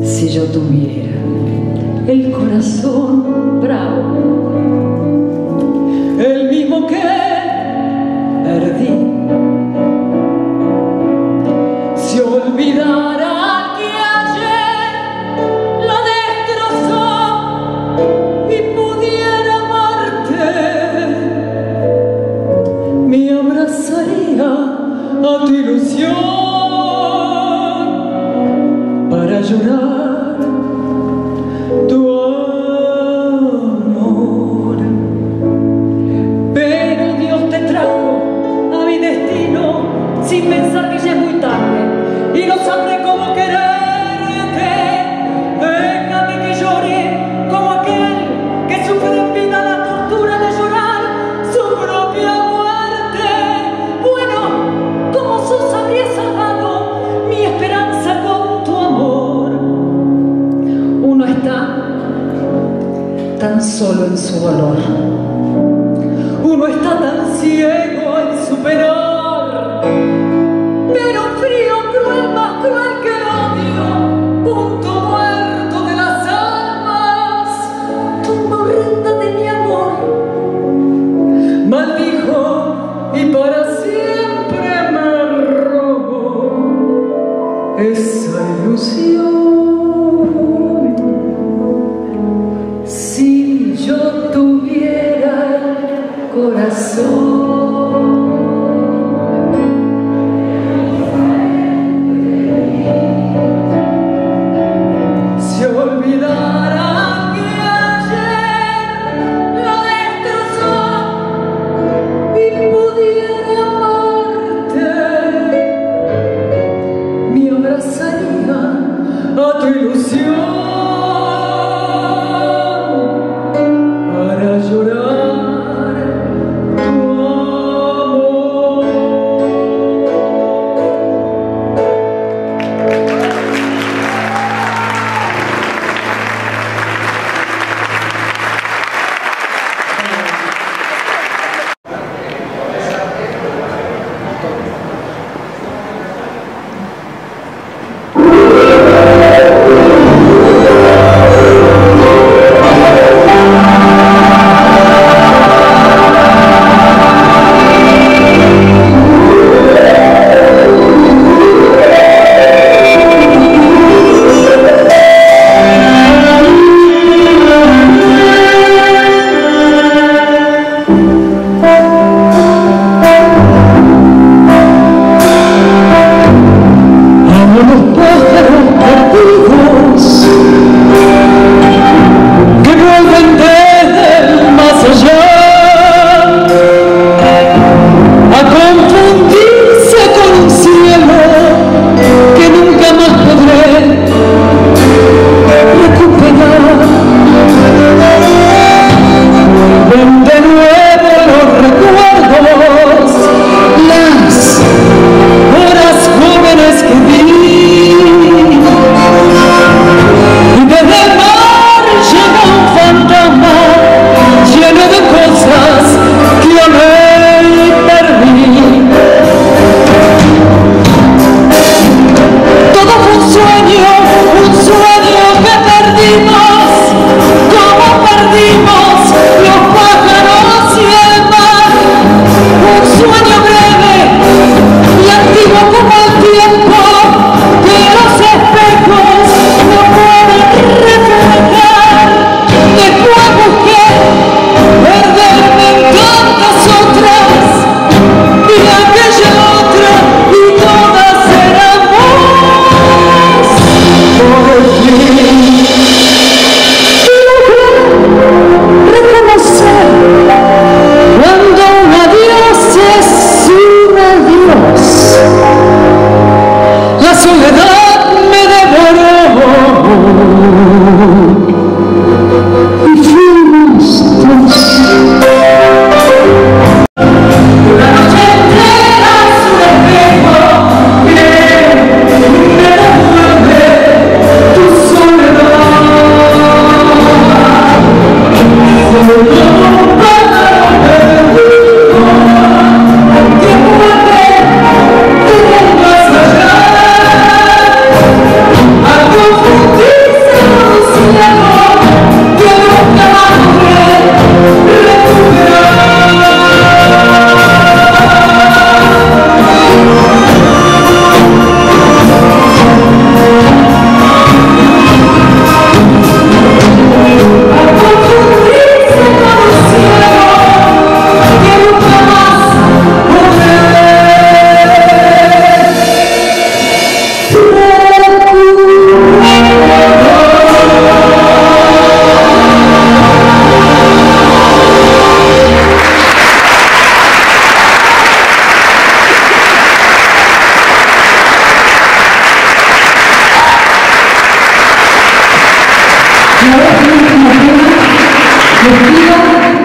Si yo tuviera el corazón bravo, el mismo que perdí, si olvidara que ayer lo destrozó y pudiera amarte, me abrazaría a tu ilusión para llorar tu amor. Pero Dios te trajo a mi destino sin pensar que ya es muy tarde y no sabré cómo quererte. Déjame que llore como aquel que sufre en vida la tortura de llorar su propia muerte. Bueno, como sos habría salvado mi esperanza con tu amor. Uno está tan solo en su dolor, uno está tan ciego en su penor, pero frío, cruel, más cruel que el odio, punto muerto de las almas, tumba horrenda de mi amor, maldijo y para siempre me robó esa ilusión. Si yo tuviera corazón, si olvidara que ayer lo destrozó y pudiera amarte, me abrazaría a tu ilusión para llorar tu amor.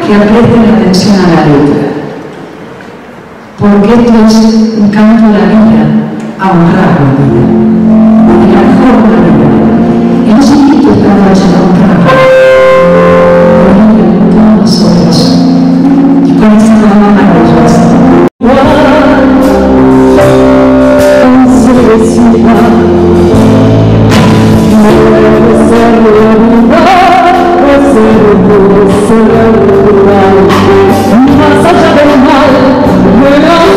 que presten atención a la letra, porque esto es un canto a la vida, a honrar la vida, y la mejor de la vida. Y no se invito esta noche a honrar, por todos nosotros, y con esa mamá maravillosa. Más allá del mal, buenas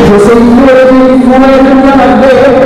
Yo soy fuerte y fuerte a la vez.